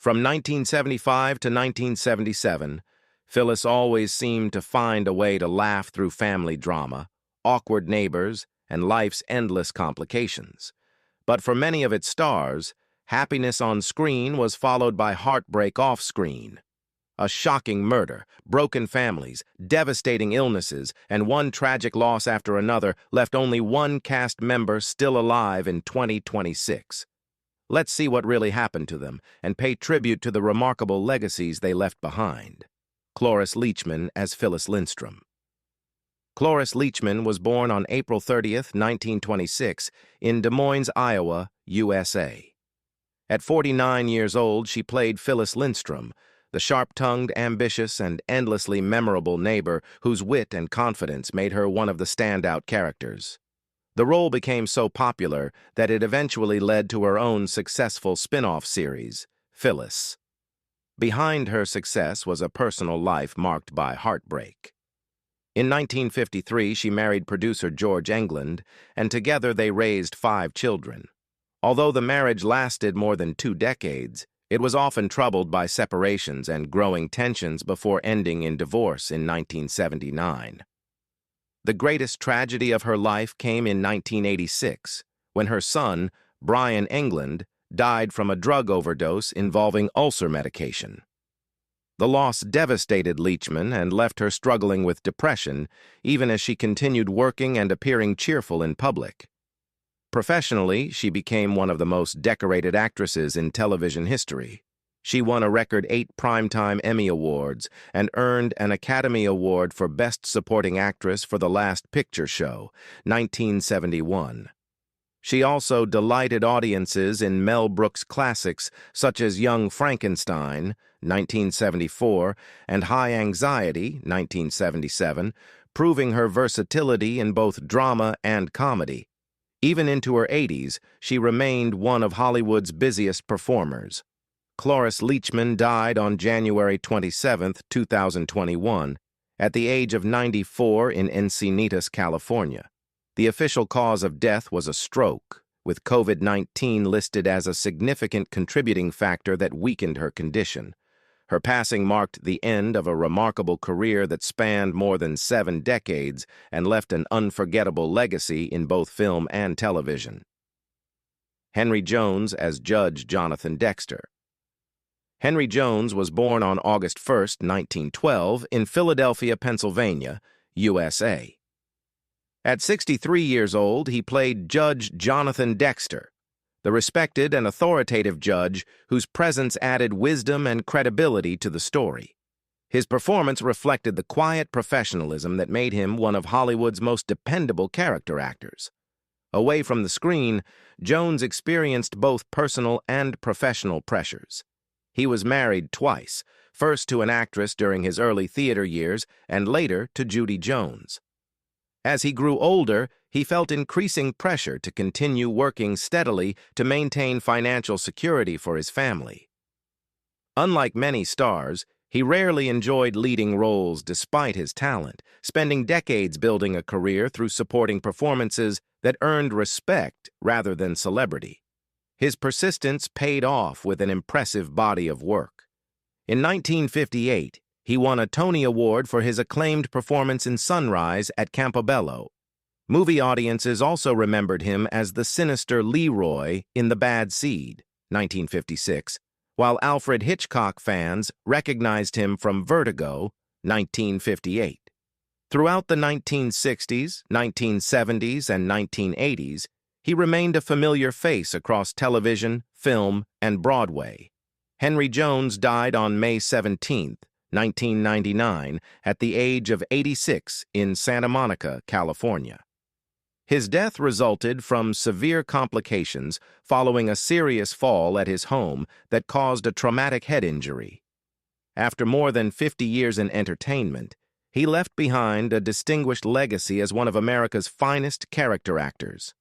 From 1975 to 1977, Phyllis always seemed to find a way to laugh through family drama, awkward neighbors, and life's endless complications. But for many of its stars, happiness on screen was followed by heartbreak off-screen. A shocking murder, broken families, devastating illnesses, and one tragic loss after another left only one cast member still alive in 2026. Let's see what really happened to them and pay tribute to the remarkable legacies they left behind. Cloris Leachman as Phyllis Lindstrom. Cloris Leachman was born on April 30, 1926, in Des Moines, Iowa, USA. At 49 years old, she played Phyllis Lindstrom, the sharp-tongued, ambitious, and endlessly memorable neighbor whose wit and confidence made her one of the standout characters. The role became so popular that it eventually led to her own successful spin-off series, Phyllis. Behind her success was a personal life marked by heartbreak. In 1953, she married producer George Englund, and together they raised 5 children. Although the marriage lasted more than 2 decades, it was often troubled by separations and growing tensions before ending in divorce in 1979. The greatest tragedy of her life came in 1986, when her son, Brian Englund, died from a drug overdose involving ulcer medication. The loss devastated Leachman and left her struggling with depression, even as she continued working and appearing cheerful in public. Professionally, she became one of the most decorated actresses in television history. She won a record 8 Primetime Emmy Awards and earned an Academy Award for Best Supporting Actress for The Last Picture Show, 1971. She also delighted audiences in Mel Brooks classics such as Young Frankenstein, 1974, and High Anxiety, 1977, proving her versatility in both drama and comedy. Even into her 80s, she remained one of Hollywood's busiest performers. Cloris Leachman died on January 27, 2021, at the age of 94 in Encinitas, California. The official cause of death was a stroke, with COVID-19 listed as a significant contributing factor that weakened her condition. Her passing marked the end of a remarkable career that spanned more than 7 decades and left an unforgettable legacy in both film and television. Henry Jones as Judge Jonathan Dexter. Henry Jones was born on August 1, 1912, in Philadelphia, Pennsylvania, USA. At 63 years old, he played Judge Jonathan Dexter, the respected and authoritative judge whose presence added wisdom and credibility to the story. His performance reflected the quiet professionalism that made him one of Hollywood's most dependable character actors. Away from the screen, Jones experienced both personal and professional pressures. He was married twice, first to an actress during his early theater years and later to Judy Jones. As he grew older, he felt increasing pressure to continue working steadily to maintain financial security for his family. Unlike many stars, he rarely enjoyed leading roles despite his talent, spending decades building a career through supporting performances that earned respect rather than celebrity. His persistence paid off with an impressive body of work. In 1958, he won a Tony Award for his acclaimed performance in Sunrise at Campobello. Movie audiences also remembered him as the sinister Leroy in The Bad Seed, 1956, while Alfred Hitchcock fans recognized him from Vertigo, 1958. Throughout the 1960s, 1970s, and 1980s, he remained a familiar face across television, film, and Broadway. Henry Jones died on May 17, 1999, at the age of 86 in Santa Monica, California. His death resulted from severe complications following a serious fall at his home that caused a traumatic head injury. After more than 50 years in entertainment, he left behind a distinguished legacy as one of America's finest character actors.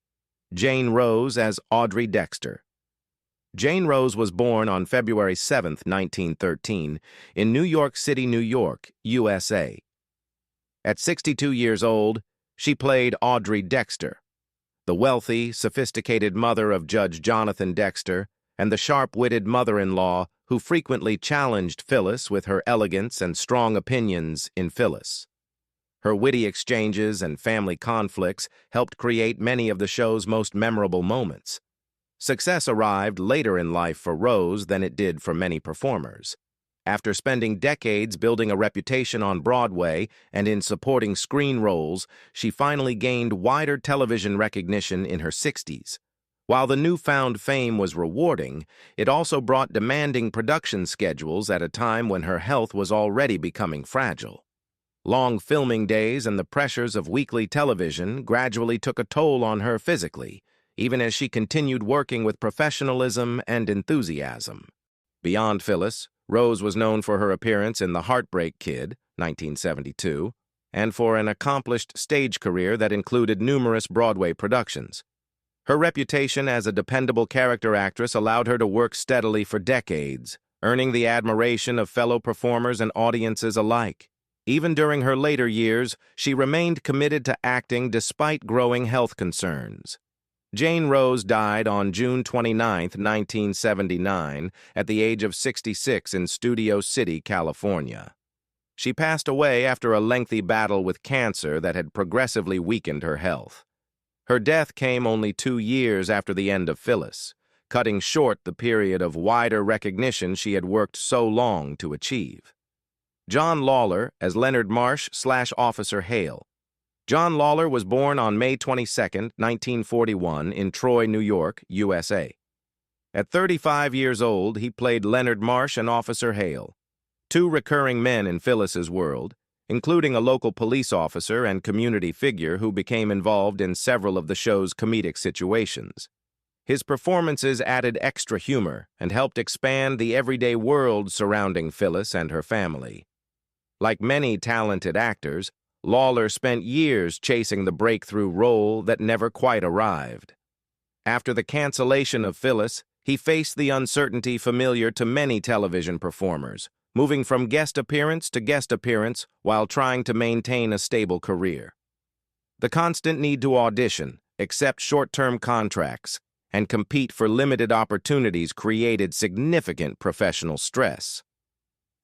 Jane Rose as Audrey Dexter. Jane Rose was born on February 7, 1913, in New York City, New York, USA. At 62 years old, she played Audrey Dexter, the wealthy, sophisticated mother of Judge Jonathan Dexter and the sharp-witted mother-in-law who frequently challenged Phyllis with her elegance and strong opinions in Phyllis. Her witty exchanges and family conflicts helped create many of the show's most memorable moments. Success arrived later in life for Rose than it did for many performers. After spending decades building a reputation on Broadway and in supporting screen roles, she finally gained wider television recognition in her 60s. While the newfound fame was rewarding, it also brought demanding production schedules at a time when her health was already becoming fragile. Long filming days and the pressures of weekly television gradually took a toll on her physically, even as she continued working with professionalism and enthusiasm. Beyond Phyllis, Rose was known for her appearance in The Heartbreak Kid, 1972, and for an accomplished stage career that included numerous Broadway productions. Her reputation as a dependable character actress allowed her to work steadily for decades, earning the admiration of fellow performers and audiences alike. Even during her later years, she remained committed to acting despite growing health concerns. Jane Rose died on June 29, 1979, at the age of 66 in Studio City, California. She passed away after a lengthy battle with cancer that had progressively weakened her health. Her death came only 2 years after the end of Phyllis, cutting short the period of wider recognition she had worked so long to achieve. John Lawler as Leonard Marsh/Officer Hale. John Lawler was born on May 22, 1941, in Troy, New York, USA. At 35 years old, he played Leonard Marsh and Officer Hale, two recurring men in Phyllis's world, including a local police officer and community figure who became involved in several of the show's comedic situations. His performances added extra humor and helped expand the everyday world surrounding Phyllis and her family. Like many talented actors, Lawler spent years chasing the breakthrough role that never quite arrived. After the cancellation of Phyllis, he faced the uncertainty familiar to many television performers, moving from guest appearance to guest appearance while trying to maintain a stable career. The constant need to audition, accept short-term contracts, and compete for limited opportunities created significant professional stress.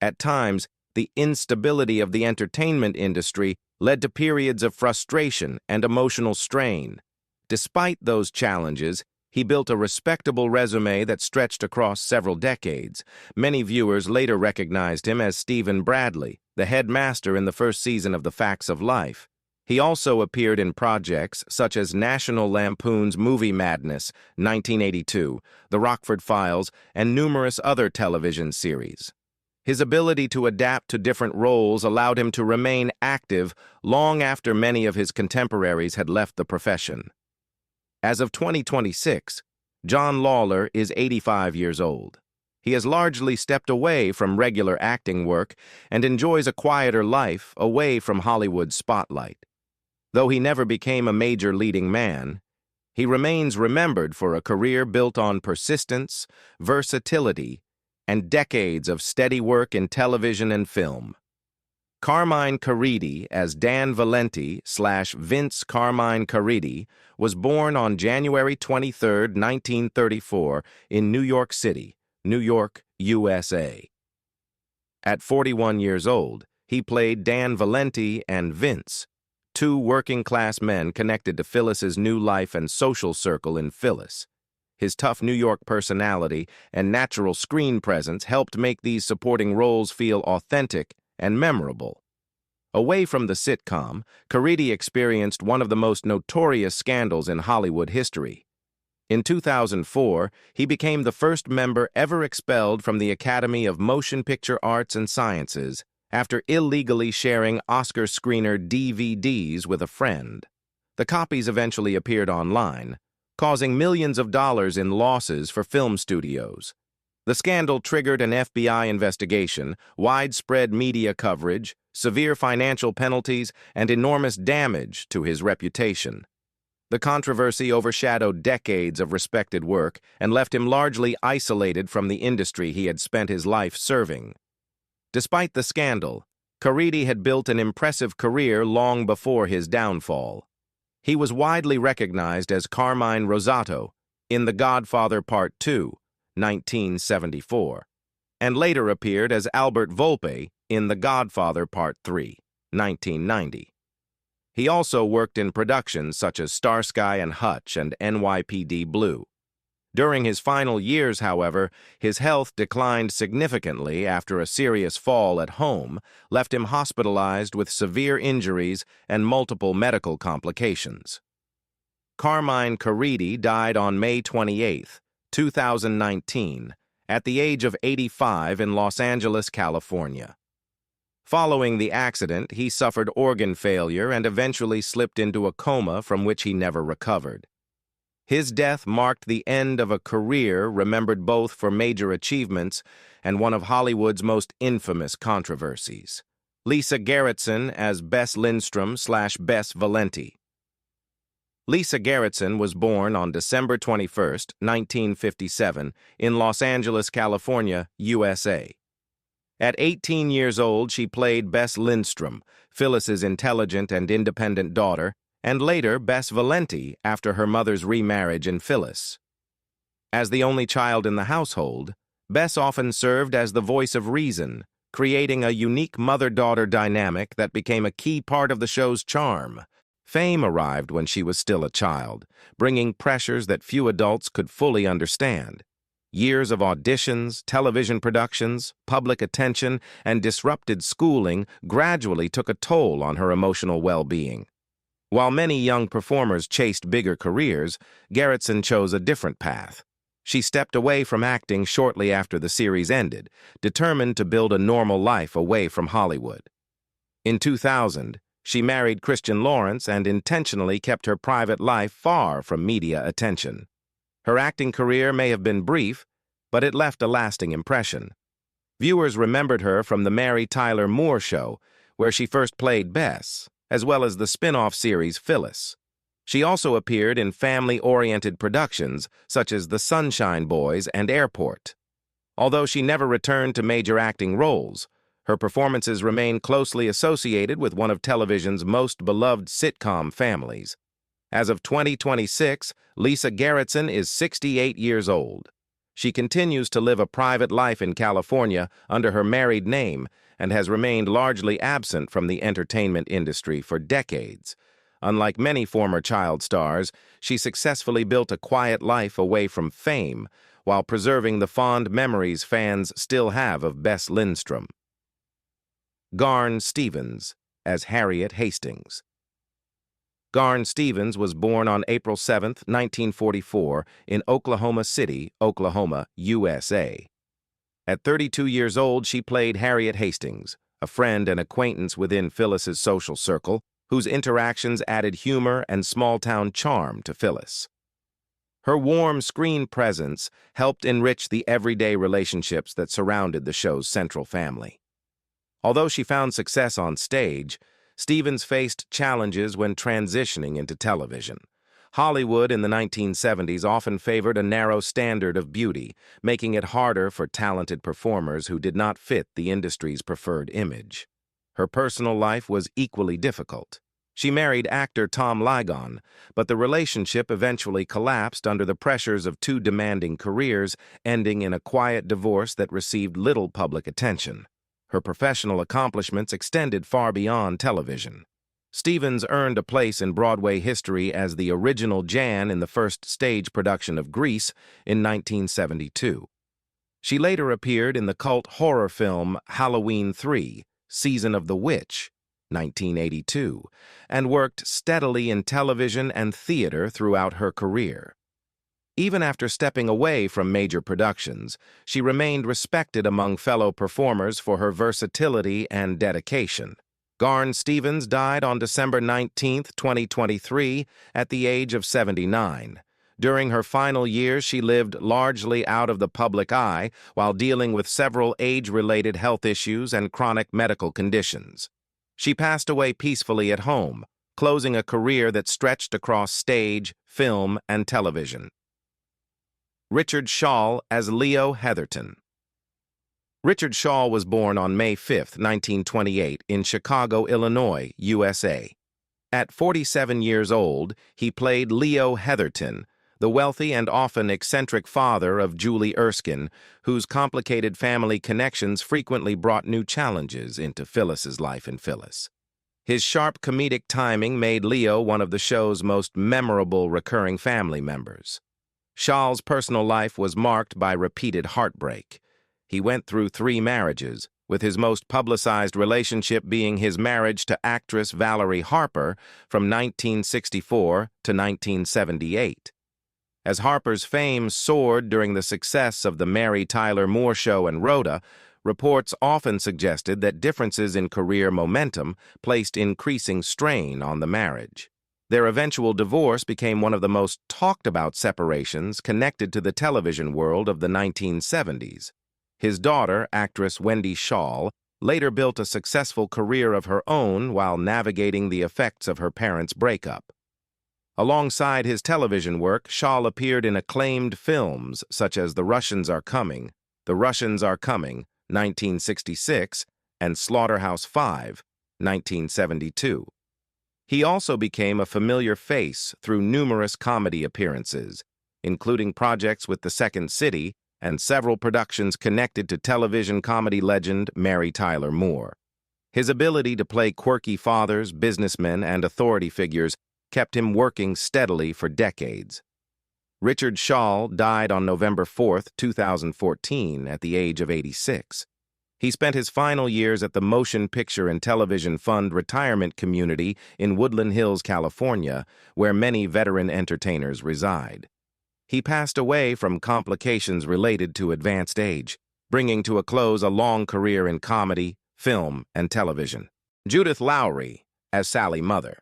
At times, the instability of the entertainment industry led to periods of frustration and emotional strain. Despite those challenges, he built a respectable resume that stretched across several decades. Many viewers later recognized him as Stephen Bradley, the headmaster in the first season of The Facts of Life. He also appeared in projects such as National Lampoon's Movie Madness, 1982, The Rockford Files, and numerous other television series. His ability to adapt to different roles allowed him to remain active long after many of his contemporaries had left the profession. As of 2026, John Lawler is 85 years old. He has largely stepped away from regular acting work and enjoys a quieter life away from Hollywood's spotlight. Though he never became a major leading man, he remains remembered for a career built on persistence, versatility, and decades of steady work in television and film. Carmine Caridi as Dan Valenti/Vince Carmine Caridi was born on January 23, 1934, in New York City, New York, USA. At 41 years old, he played Dan Valenti and Vince, two working-class men connected to Phyllis's new life and social circle in Phyllis. His tough New York personality and natural screen presence helped make these supporting roles feel authentic and memorable. Away from the sitcom, Caridi experienced one of the most notorious scandals in Hollywood history. In 2004, he became the first member ever expelled from the Academy of Motion Picture Arts and Sciences after illegally sharing Oscar screener DVDs with a friend. The copies eventually appeared online, causing millions of dollars in losses for film studios. The scandal triggered an FBI investigation, widespread media coverage, severe financial penalties, and enormous damage to his reputation. The controversy overshadowed decades of respected work and left him largely isolated from the industry he had spent his life serving. Despite the scandal, Caridi had built an impressive career long before his downfall. He was widely recognized as Carmine Rosato in The Godfather Part II, 1974. and later appeared as Albert Volpe in The Godfather Part 3, 1990. He also worked in productions such as Starsky and Hutch and NYPD Blue. During his final years, however, his health declined significantly after a serious fall at home left him hospitalized with severe injuries and multiple medical complications. Carmine Caridi died on May 28, 2019, at the age of 85 in Los Angeles, California. Following the accident, he suffered organ failure and eventually slipped into a coma from which he never recovered. His death marked the end of a career remembered both for major achievements and one of Hollywood's most infamous controversies. Lisa Gerritsen as Bess Lindstrom/Bess Valenti. Lisa Gerritsen was born on December 21, 1957, in Los Angeles, California, USA. At 18 years old, she played Bess Lindstrom, Phyllis's intelligent and independent daughter, and later Bess Valenti after her mother's remarriage in Phyllis. As the only child in the household, Bess often served as the voice of reason, creating a unique mother-daughter dynamic that became a key part of the show's charm. Fame arrived when she was still a child, bringing pressures that few adults could fully understand. Years of auditions, television productions, public attention, and disrupted schooling gradually took a toll on her emotional well-being. While many young performers chased bigger careers, Gerritsen chose a different path. She stepped away from acting shortly after the series ended, determined to build a normal life away from Hollywood. In 2000, she married Christian Lawrence and intentionally kept her private life far from media attention. Her acting career may have been brief, but it left a lasting impression. Viewers remembered her from The Mary Tyler Moore Show, where she first played Bess, as well as the spin-off series Phyllis. She also appeared in family-oriented productions such as The Sunshine Boys and Airport. Although she never returned to major acting roles, her performances remain closely associated with one of television's most beloved sitcom families. As of 2026, Lisa Gerritsen is 68 years old. She continues to live a private life in California under her married name and has remained largely absent from the entertainment industry for decades. Unlike many former child stars, she successfully built a quiet life away from fame while preserving the fond memories fans still have of Bess Lindstrom. Garn Stevens as Harriet Hastings. Garn Stevens was born on April 7, 1944, in Oklahoma City, Oklahoma, USA. At 32 years old, she played Harriet Hastings, a friend and acquaintance within Phyllis's social circle, whose interactions added humor and small-town charm to Phyllis. Her warm screen presence helped enrich the everyday relationships that surrounded the show's central family. Although she found success on stage, Stevens faced challenges when transitioning into television. Hollywood in the 1970s often favored a narrow standard of beauty, making it harder for talented performers who did not fit the industry's preferred image. Her personal life was equally difficult. She married actor Tom Ligon, but the relationship eventually collapsed under the pressures of two demanding careers, ending in a quiet divorce that received little public attention. Her professional accomplishments extended far beyond television. Stevens earned a place in Broadway history as the original Jan in the first stage production of Grease in 1972. She later appeared in the cult horror film Halloween 3, Season of the Witch, 1982, and worked steadily in television and theater throughout her career. Even after stepping away from major productions, she remained respected among fellow performers for her versatility and dedication. Garn Stevens died on December 19, 2023, at the age of 79. During her final years, she lived largely out of the public eye while dealing with several age-related health issues and chronic medical conditions. She passed away peacefully at home, closing a career that stretched across stage, film, and television. Richard Schaal as Leo Heatherton. Richard Schaal was born on May 5, 1928, in Chicago, Illinois, USA. At 47 years old, he played Leo Heatherton, the wealthy and often eccentric father of Julie Erskine, whose complicated family connections frequently brought new challenges into Phyllis's life in Phyllis. His sharp comedic timing made Leo one of the show's most memorable recurring family members. Shaw's personal life was marked by repeated heartbreak. He went through 3 marriages, with his most publicized relationship being his marriage to actress Valerie Harper from 1964 to 1978. As Harper's fame soared during the success of The Mary Tyler Moore Show and Rhoda, reports often suggested that differences in career momentum placed increasing strain on the marriage. Their eventual divorce became one of the most talked-about separations connected to the television world of the 1970s. His daughter, actress Wendy Shaw, later built a successful career of her own while navigating the effects of her parents' breakup. Alongside his television work, Shaw appeared in acclaimed films such as The Russians Are Coming, 1966, and Slaughterhouse-Five, 1972. He also became a familiar face through numerous comedy appearances, including projects with The Second City and several productions connected to television comedy legend Mary Tyler Moore. His ability to play quirky fathers, businessmen, and authority figures kept him working steadily for decades. Richard Shaw died on November 4, 2014, at the age of 86. He spent his final years at the Motion Picture and Television Fund retirement community in Woodland Hills, California, where many veteran entertainers reside. He passed away from complications related to advanced age, bringing to a close a long career in comedy, film, and television. Judith Lowry as Sally Mother.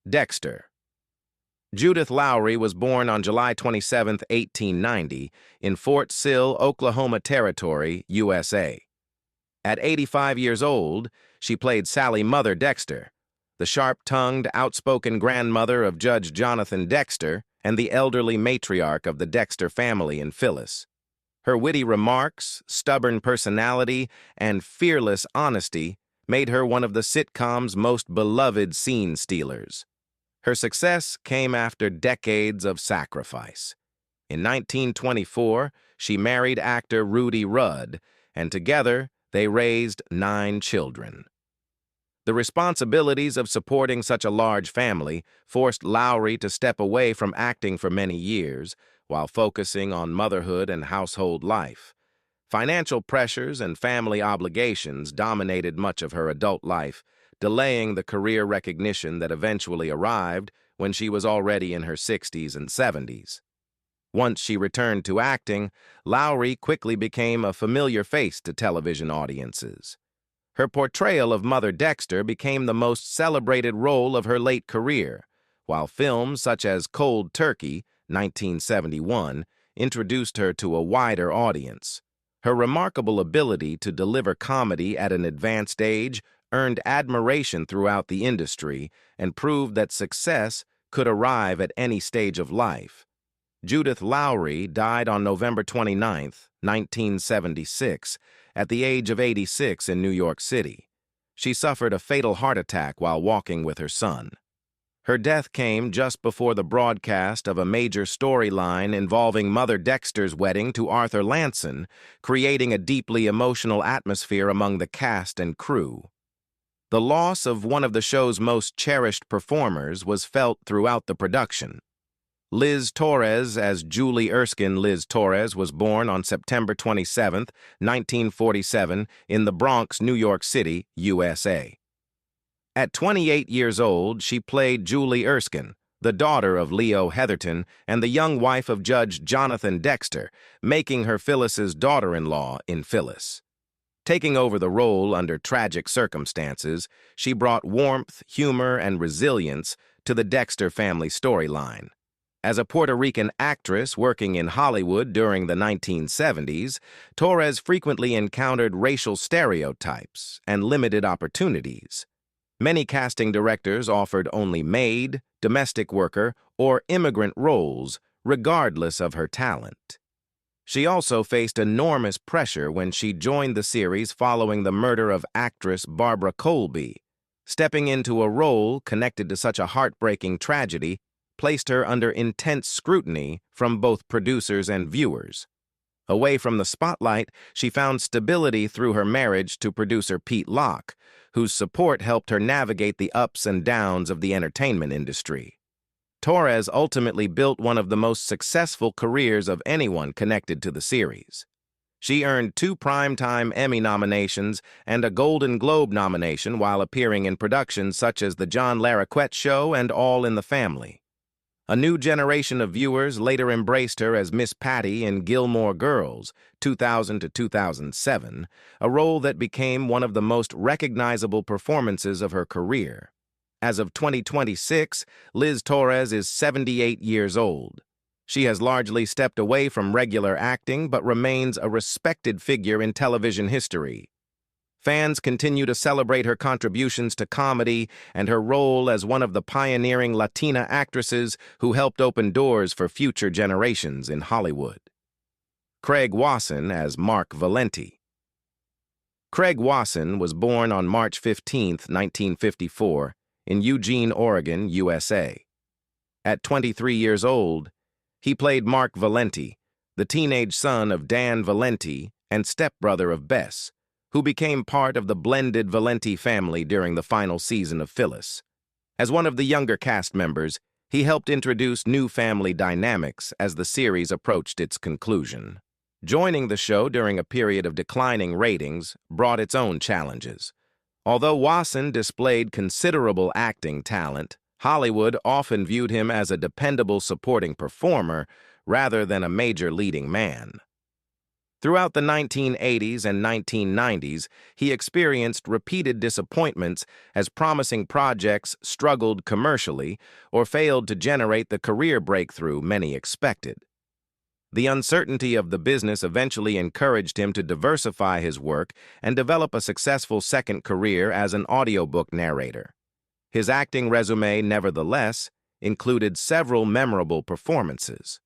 Dexter. Judith Lowry was born on July 27, 1890, in Fort Sill, Oklahoma Territory, USA. At 85 years old, she played Sally Mother Dexter, the sharp-tongued, outspoken grandmother of Judge Jonathan Dexter and the elderly matriarch of the Dexter family in Phyllis. Her witty remarks, stubborn personality, and fearless honesty made her one of the sitcom's most beloved scene stealers. Her success came after decades of sacrifice. In 1924, she married actor Rudy Rudd, and together they raised 9 children. The responsibilities of supporting such a large family forced Lowry to step away from acting for many years, while focusing on motherhood and household life. Financial pressures and family obligations dominated much of her adult life, delaying the career recognition that eventually arrived when she was already in her 60s and 70s. Once she returned to acting, Lowry quickly became a familiar face to television audiences. Her portrayal of Mother Dexter became the most celebrated role of her late career, while films such as Cold Turkey, 1971, introduced her to a wider audience. Her remarkable ability to deliver comedy at an advanced age earned admiration throughout the industry and proved that success could arrive at any stage of life. Judith Lowry died on November 29, 1976, at the age of 86 in New York City. She suffered a fatal heart attack while walking with her son. Her death came just before the broadcast of a major storyline involving Mother Dexter's wedding to Arthur Lanson, creating a deeply emotional atmosphere among the cast and crew. The loss of one of the show's most cherished performers was felt throughout the production. Liz Torres as Julie Erskine. Liz Torres was born on September 27, 1947, in the Bronx, New York City, USA. At 28 years old, she played Julie Erskine, the daughter of Leo Heatherton and the young wife of Judge Jonathan Dexter, making her Phyllis's daughter-in-law in Phyllis. Taking over the role under tragic circumstances, she brought warmth, humor, and resilience to the Dexter family storyline. As a Puerto Rican actress working in Hollywood during the 1970s, Torres frequently encountered racial stereotypes and limited opportunities. Many casting directors offered only maid, domestic worker, or immigrant roles, regardless of her talent. She also faced enormous pressure when she joined the series following the murder of actress Barbara Colby. Stepping into a role connected to such a heartbreaking tragedy placed her under intense scrutiny from both producers and viewers. Away from the spotlight, she found stability through her marriage to producer Pete Locke, whose support helped her navigate the ups and downs of the entertainment industry. Torres ultimately built one of the most successful careers of anyone connected to the series. She earned 2 Primetime Emmy nominations and a Golden Globe nomination while appearing in productions such as The John Larroquette Show and All in the Family. A new generation of viewers later embraced her as Miss Patty in Gilmore Girls, 2000 to 2007, a role that became one of the most recognizable performances of her career. As of 2026, Liz Torres is 78 years old. She has largely stepped away from regular acting but remains a respected figure in television history. Fans continue to celebrate her contributions to comedy and her role as one of the pioneering Latina actresses who helped open doors for future generations in Hollywood. Craig Wasson as Mark Valenti. Craig Wasson was born on March 15, 1954, in Eugene, Oregon, USA. At 23 years old, he played Mark Valenti, the teenage son of Dan Valenti and stepbrother of Bess, who became part of the blended Valenti family during the final season of Phyllis. As one of the younger cast members, he helped introduce new family dynamics as the series approached its conclusion. Joining the show during a period of declining ratings brought its own challenges. Although Wasson displayed considerable acting talent, Hollywood often viewed him as a dependable supporting performer rather than a major leading man. Throughout the 1980s and 1990s, he experienced repeated disappointments as promising projects struggled commercially or failed to generate the career breakthrough many expected. The uncertainty of the business eventually encouraged him to diversify his work and develop a successful second career as an audiobook narrator. His acting resume, nevertheless, included several memorable performances.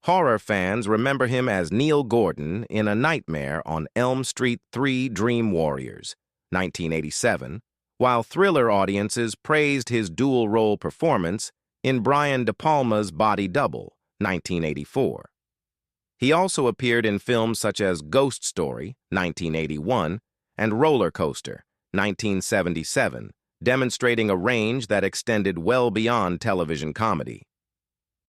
Horror fans remember him as Neil Gordon in A Nightmare on Elm Street 3: Dream Warriors, 1987, while thriller audiences praised his dual-role performance in Brian De Palma's Body Double, 1984. He also appeared in films such as Ghost Story, 1981, and Roller Coaster, 1977, demonstrating a range that extended well beyond television comedy.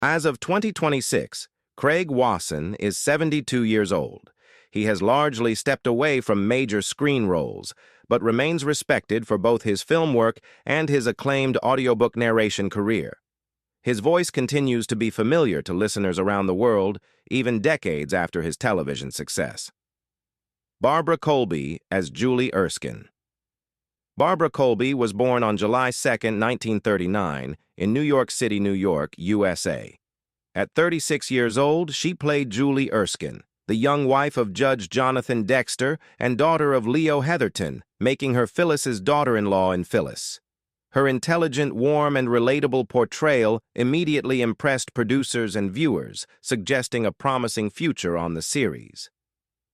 As of 2026, Craig Wasson is 72 years old. He has largely stepped away from major screen roles, but remains respected for both his film work and his acclaimed audiobook narration career. His voice continues to be familiar to listeners around the world, even decades after his television success. Barbara Colby as Julie Erskine. Barbara Colby was born on July 2, 1939, in New York City, New York, USA. At 36 years old, she played Julie Erskine, the young wife of Judge Jonathan Dexter and daughter of Leo Heatherton, making her Phyllis's daughter-in-law in Phyllis. Her intelligent, warm, and relatable portrayal immediately impressed producers and viewers, suggesting a promising future on the series.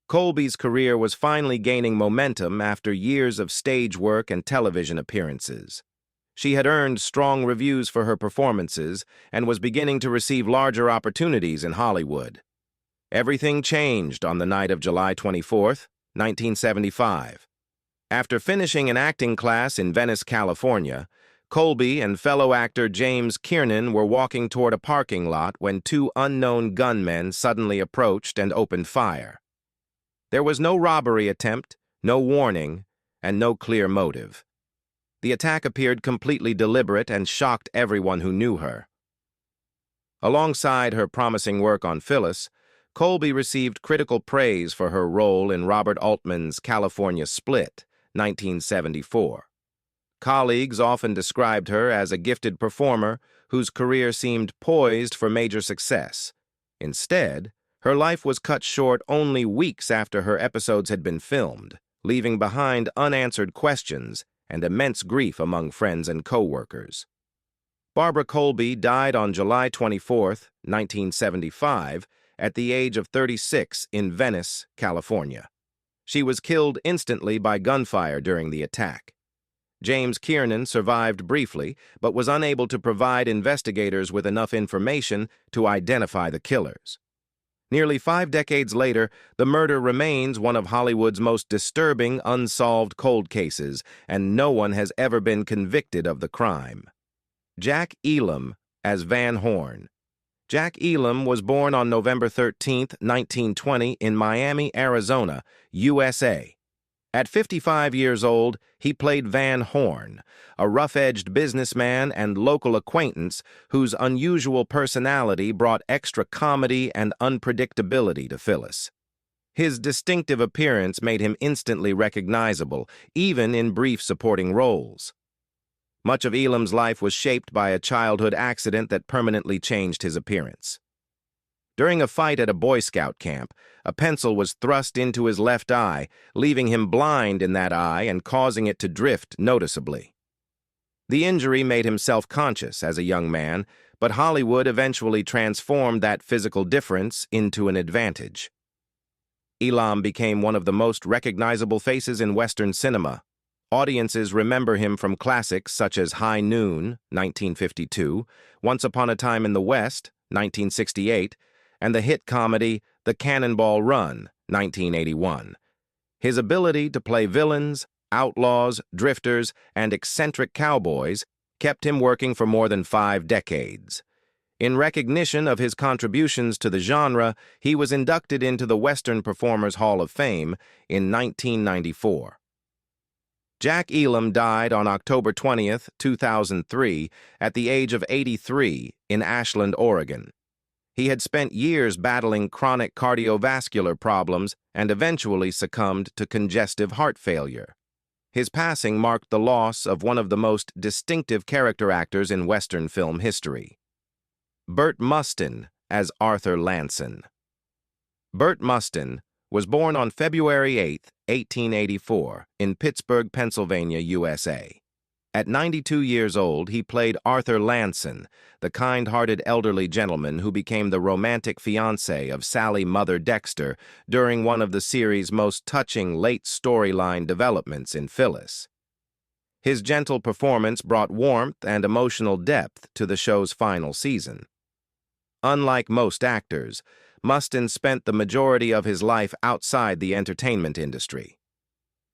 Colby's career was finally gaining momentum after years of stage work and television appearances. She had earned strong reviews for her performances and was beginning to receive larger opportunities in Hollywood. Everything changed on the night of July 24, 1975. After finishing an acting class in Venice, California, Colby and fellow actor James Kiernan were walking toward a parking lot when 2 unknown gunmen suddenly approached and opened fire. There was no robbery attempt, no warning, and no clear motive. The attack appeared completely deliberate and shocked everyone who knew her. Alongside her promising work on Phyllis, Colby received critical praise for her role in Robert Altman's California Split, 1974. Colleagues often described her as a gifted performer whose career seemed poised for major success. Instead, her life was cut short only weeks after her episodes had been filmed, leaving behind unanswered questions and immense grief among friends and co-workers. Barbara Colby died on July 24, 1975, at the age of 36 in Venice, California. She was killed instantly by gunfire during the attack. James Kiernan survived briefly, but was unable to provide investigators with enough information to identify the killers. Nearly 5 decades later, the murder remains one of Hollywood's most disturbing unsolved cold cases, and no one has ever been convicted of the crime. Jack Elam as Van Horn. Jack Elam was born on November 13, 1920, in Miami, Arizona, USA. At 55 years old, he played Van Horn, a rough-edged businessman and local acquaintance whose unusual personality brought extra comedy and unpredictability to Phyllis. His distinctive appearance made him instantly recognizable, even in brief supporting roles. Much of Elam's life was shaped by a childhood accident that permanently changed his appearance. During a fight at a Boy Scout camp, a pencil was thrust into his left eye, leaving him blind in that eye and causing it to drift noticeably. The injury made him self-conscious as a young man, but Hollywood eventually transformed that physical difference into an advantage. Elam became one of the most recognizable faces in Western cinema. Audiences remember him from classics such as High Noon, 1952, Once Upon a Time in the West, 1968, and the hit comedy The Cannonball Run, 1981. His ability to play villains, outlaws, drifters, and eccentric cowboys kept him working for more than 5 decades. In recognition of his contributions to the genre, he was inducted into the Western Performers Hall of Fame in 1994. Jack Elam died on October 20, 2003, at the age of 83 in Ashland, Oregon. He had spent years battling chronic cardiovascular problems and eventually succumbed to congestive heart failure. His passing marked the loss of one of the most distinctive character actors in Western film history. Burt Mustin as Arthur Lanson. Burt Mustin was born on February 8, 1884, in Pittsburgh, Pennsylvania, USA. At 92 years old, he played Arthur Lanson, the kind-hearted elderly gentleman who became the romantic fiancé of Sally Mother Dexter during one of the series' most touching late storyline developments in Phyllis. His gentle performance brought warmth and emotional depth to the show's final season. Unlike most actors, Mustin spent the majority of his life outside the entertainment industry.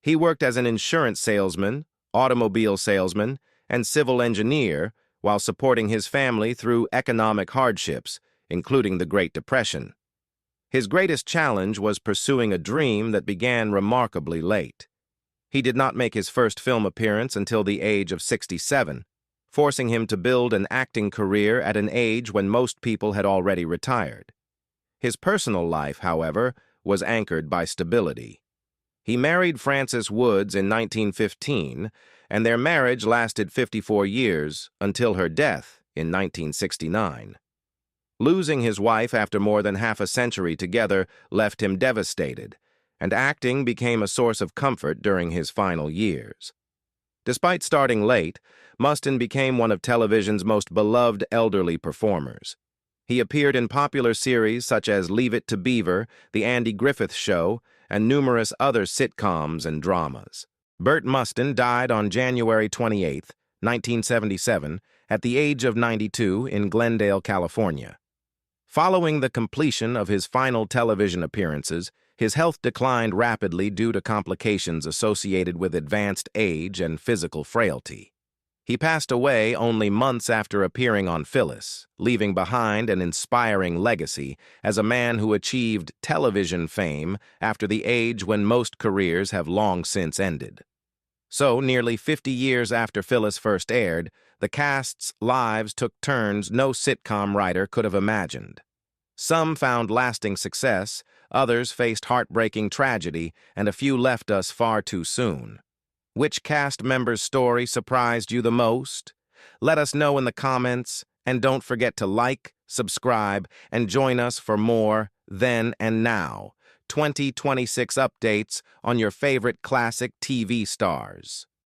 He worked as an insurance salesman, automobile salesman, and civil engineer while supporting his family through economic hardships, including the Great Depression. His greatest challenge was pursuing a dream that began remarkably late. He did not make his first film appearance until the age of 67, forcing him to build an acting career at an age when most people had already retired. His personal life, however, was anchored by stability. He married Frances Woods in 1915, and their marriage lasted 54 years until her death in 1969. Losing his wife after more than half a century together left him devastated, and acting became a source of comfort during his final years. Despite starting late, Mustin became one of television's most beloved elderly performers. He appeared in popular series such as Leave It to Beaver, The Andy Griffith Show, and numerous other sitcoms and dramas. Burt Mustin died on January 28, 1977, at the age of 92 in Glendale, California. Following the completion of his final television appearances, his health declined rapidly due to complications associated with advanced age and physical frailty. He passed away only months after appearing on Phyllis, leaving behind an inspiring legacy as a man who achieved television fame after the age when most careers have long since ended. So, nearly 50 years after Phyllis first aired, the cast's lives took turns no sitcom writer could have imagined. Some found lasting success, others faced heartbreaking tragedy, and a few left us far too soon. Which cast member's story surprised you the most? Let us know in the comments, and don't forget to like, subscribe, and join us for more Then and Now 2026 updates on your favorite classic TV stars.